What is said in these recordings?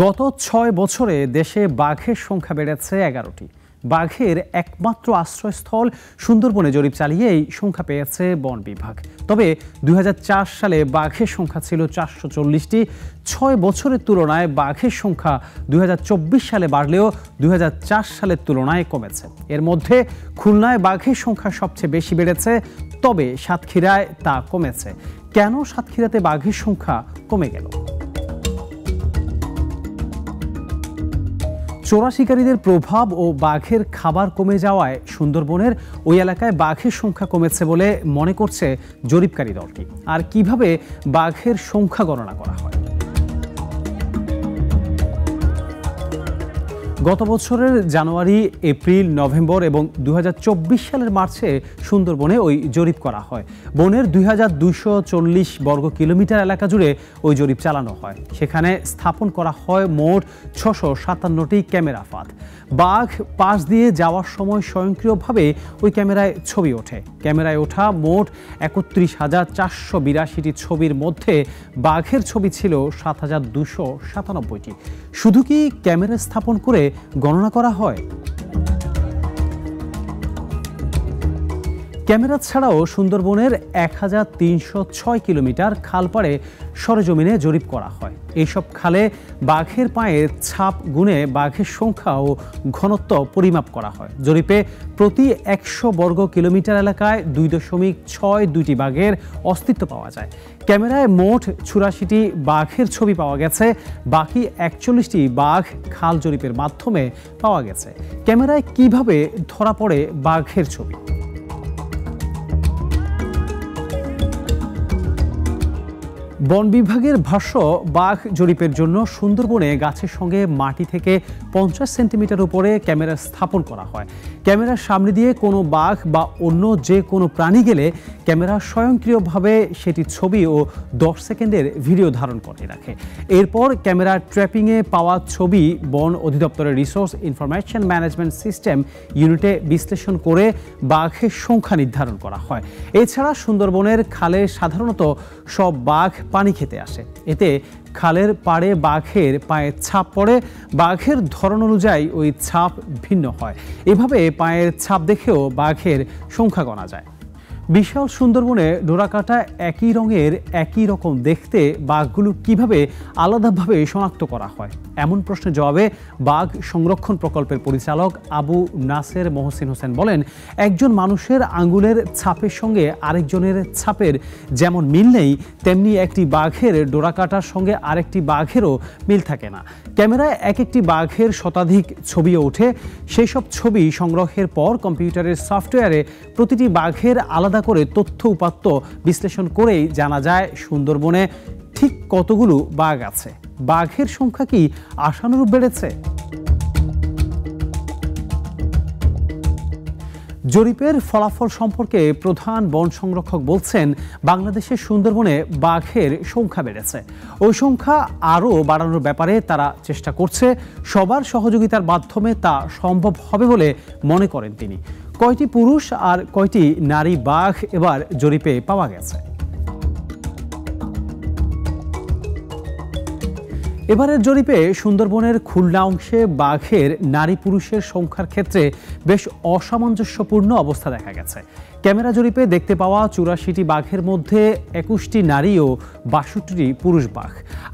গত ৬ বছরে দেশে বাঘের সংখ্যা বেড়েছে ১১টি। বাঘের একমাত্র আশ্রয়স্থল সুন্দরবনে জরিপ চালিয়ে এই সংখ্যা পেয়েছে বন বিভাগ। তবে ২০০৪ সালে বাঘের সংখ্যা ছিল ৪৪০টি। ৬ বছরের তুলনায় বাঘের সংখ্যা ২০২৪ সালে বাড়লেও ২০০৪ সালের তুলনায় কমেছে। এর মধ্যে খুলনায় বাঘের সংখ্যা সবচেয়ে বেশি বেড়েছে, তবে সাতক্ষীরায় তা কমেছে। কেন সাতক্ষীরাতে বাঘের সংখ্যা কমে গেল? চোরা শিকারীদের প্রভাব ও বাঘের খাবার কমে যাওয়ায় সুন্দরবনের ওই এলাকায় বাঘের সংখ্যা কমেছে বলে মনে করছে জরিপকারী দলটি। আর কিভাবে বাঘের সংখ্যা গণনা করা হয়? গত বছরের জানুয়ারি, এপ্রিল, নভেম্বর এবং ২০২৪ সালের মার্চে সুন্দরবনে ওই জরিপ করা হয়। বনের ২২৪০ বর্গ কিলোমিটার এলাকা জুড়ে ওই জরিপ চালানো হয়। সেখানে স্থাপন করা হয় মোট ৬৫৭টি ক্যামেরা ফাঁদ। বাঘ পাশ দিয়ে যাওয়ার সময় স্বয়ংক্রিয়ভাবে ওই ক্যামেরায় ছবি ওঠে। ক্যামেরায় ওঠা মোট ৩১,৪৮২টি ছবির মধ্যে বাঘের ছবি ছিল ৭,২৯৭টি। শুধু কি ক্যামেরা স্থাপন করে গণনা করা হয়? ক্যামেরা ছাড়াও সুন্দরবনের ১৩০৬ কিলোমিটার খালপাড়ে সরেজমিনে জরিপ করা হয়। এইসব খালে বাঘের পায়ের ছাপ গুণে বাঘের সংখ্যা ও ঘনত্ব পরিমাপ করা হয়। জরিপে প্রতি ১০০ বর্গ কিলোমিটার এলাকায় ২.৬২টি বাঘের অস্তিত্ব পাওয়া যায়। ক্যামেরায় মোট ৮৪টি বাঘের ছবি পাওয়া গেছে। বাকি ৪১টি বাঘ খাল জরিপের মাধ্যমে পাওয়া গেছে। ক্যামেরায় কিভাবে ধরা পড়ে বাঘের ছবি? বন বিভাগের ভাষ্য, বাঘ জরিপের জন্য সুন্দরবনে গাছের সঙ্গে মাটি থেকে ৫০ সেন্টিমিটার উপরে ক্যামেরা স্থাপন করা হয়। ক্যামেরার সামনে দিয়ে কোনো বাঘ বা অন্য যে কোনো প্রাণী গেলে ক্যামেরা স্বয়ংক্রিয়ভাবে সেটি ছবি ও ১০ সেকেন্ডের ভিডিও ধারণ করে রাখে। এরপর ক্যামেরার ট্র্যাপিংয়ে পাওয়া ছবি বন অধিদপ্তরের রিসোর্স ইনফরমেশন ম্যানেজমেন্ট সিস্টেম ইউনিটে বিশ্লেষণ করে বাঘের সংখ্যা নির্ধারণ করা হয়। এছাড়া সুন্দরবনের খালে সাধারণত সব বাঘ পানি খেতে আসে। এতে খালের পাড়ে বাঘের পায়ের ছাপ পড়ে। বাঘের ধরন অনুযায়ী ওই ছাপ ভিন্ন হয়। এভাবে পায়ের ছাপ দেখেও বাঘের সংখ্যা গণা যায়। বিশাল সুন্দরবনে ডোরাকাটা একই রঙের, একই রকম দেখতে বাঘগুলো কিভাবে আলাদাভাবে শনাক্ত করা হয়? এমন প্রশ্নের জবাবে বাঘ সংরক্ষণ প্রকল্পের পরিচালক আবু নাসের মহসিন হোসেন বলেন, একজন মানুষের আঙ্গুলের ছাপের সঙ্গে আরেকজনের ছাপের যেমন মিল নেই, তেমনি একটি বাঘের ডোরাকাটার সঙ্গে আরেকটি বাঘেরও মিল থাকে না। ক্যামেরায় এক একটি বাঘের শতাধিক ছবিও ওঠে। সেই সব ছবি সংগ্রহের পর কম্পিউটারের সফটওয়্যারে প্রতিটি বাঘের আলাদা করে তথ্য উপাত্ত বিশ্লেষণ করেই জানা যায় সুন্দরবনে ঠিক কতগুলো বাঘ আছে। বাঘের সংখ্যা কি আশানুরূপ বেড়েছে? জরিপের ফলাফল সম্পর্কে প্রধান বন সংরক্ষক বলছেন, বাংলাদেশের সুন্দরবনে বাঘের সংখ্যা বেড়েছে। ওই সংখ্যা আরও বাড়ানোর ব্যাপারে তারা চেষ্টা করছে। সবার সহযোগিতার মাধ্যমে তা সম্ভব হবে বলে মনে করেন তিনি। কয়টি পুরুষ আর কয়টি নারী বাঘ এবার জরিপে পাওয়া গেছে? এবারের জরিপে সুন্দরবনের খুলনা অংশে বাঘের নারী পুরুষের সংখ্যার ক্ষেত্রে বেশ অসামঞ্জস্যপূর্ণ অবস্থা দেখা গেছে। ক্যামেরা জরিপে দেখতে পাওয়া ৮৪টি বাঘের মধ্যে ২১টি নারী ও ৬২টি পুরুষ বাঘ।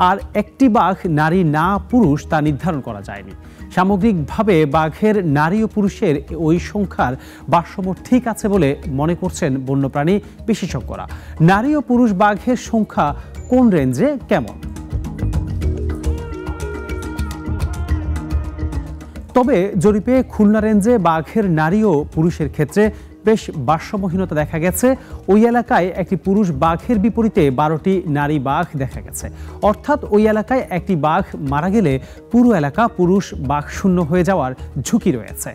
আর একটি বাঘ নারী না পুরুষ তা নির্ধারণ করা যায়নি। সামগ্রিকভাবে বাঘের নারী ও পুরুষের ওই সংখ্যার ভারসাম্য ঠিক আছে বলে মনে করছেন বন্যপ্রাণী বিশেষজ্ঞরা। নারী ও পুরুষ বাঘের সংখ্যা কোন রেঞ্জে কেমন? তবে জরিপে খুলনা রেঞ্জে বাঘের নারী ও পুরুষের ক্ষেত্রে বেশ ভারসাম্যহীনতা দেখা গেছে। ওই এলাকায় একটি পুরুষ বাঘের বিপরীতে ১২টি নারী বাঘ দেখা গেছে। অর্থাৎ ওই এলাকায় একটি বাঘ মারা গেলে পুরো এলাকা পুরুষ বাঘ শূন্য হয়ে যাওয়ার ঝুঁকি রয়েছে।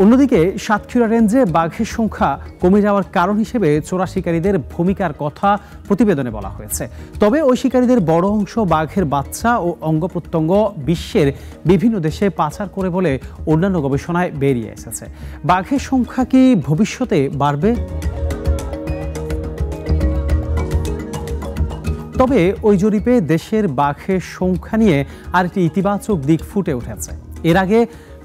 অন্যদিকে সাতক্ষীরা রেঞ্জে বাঘের সংখ্যা কমে যাওয়ার কারণ হিসেবে চোরা শিকারীদের ভূমিকার কথা প্রতিবেদনে বলা হয়েছে। তবে ওই শিকারীদের বড় অংশ বাঘের বাচ্চা ও অঙ্গ প্রত্যঙ্গ বিশ্বের বিভিন্ন দেশে পাচার করে বলে অন্যান্য গবেষণায় বেরিয়ে এসেছে। বাঘের সংখ্যা কি ভবিষ্যতে বাড়বে? তবে ওই জরিপে দেশের বাঘের সংখ্যা নিয়ে আরেকটি ইতিবাচক দিক ফুটে উঠেছে। এর আগে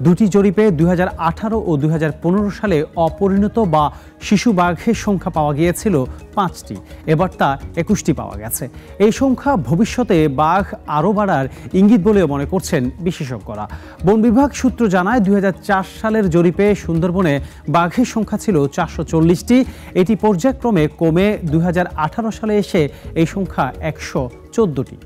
দুটি জরিপে 2018 ও 2015 সালে অপরিণত বা শিশু বাঘের সংখ্যা পাওয়া গিয়েছিল 5টি, এবার তা 21টি পাওয়া গেছে। এই সংখ্যা ভবিষ্যতে বাঘ আরও বাড়ার ইঙ্গিত বলেও মনে করছেন বিশেষজ্ঞরা। বন বিভাগ সূত্র জানায় 2004 সালের জরিপে সুন্দরবনে বাঘের সংখ্যা ছিল 440টি। এটি পর্যায়ক্রমে কমে 2018 সালে এসে এই সংখ্যা 114টি।